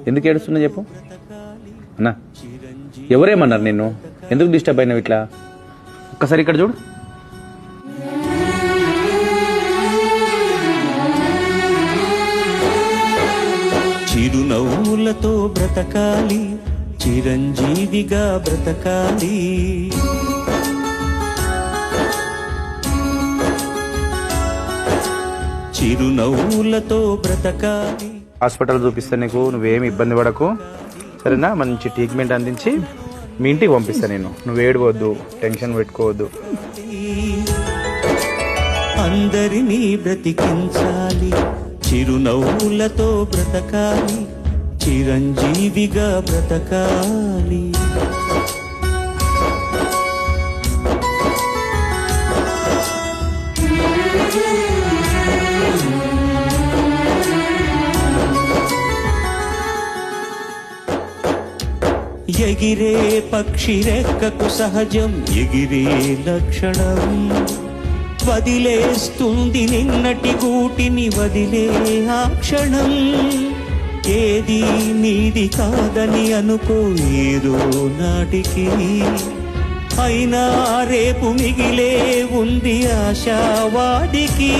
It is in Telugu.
ఎందుకు ఏడుస్తున్నా చెప్పు అన్నా. ఎవరేమన్నారు నిన్ను? ఎందుకు డిస్టర్బ్ అయినావు ఇట్లా? ఒక్కసారి ఇక్కడ చూడు. చిరునవ్వులతో బ్రతకాలి, చిరంజీవిగా బ్రతకాలి. చిరునవ్వులతో బ్రతకాలి. హాస్పిటల్ చూపిస్తా నీకు, నువ్వేమి ఇబ్బంది పడకు సరేనా? మంచి ట్రీట్మెంట్ అందించి మీ ఇంటికి పంపిస్తా నేను. నువ్వు ఏడవద్దు, టెన్షన్ పెట్టుకోవద్దు. అందరినీ బ్రతికించాలి, చిరునవ్వులతో బ్రతకాలి, చిరంజీవిగా బ్రతకాలి. ఎగిరే పక్షి రెక్కకు సహజం ఎగిరే లక్షణం. వదిలేస్తుంది నిన్నటి గూటిని వదిలే ఆ క్షణం. ఏది నీది కాదని అనుకో ఏదో నాటికి, అయినా రేపు మిగిలే ఉంది ఆశావాదికి.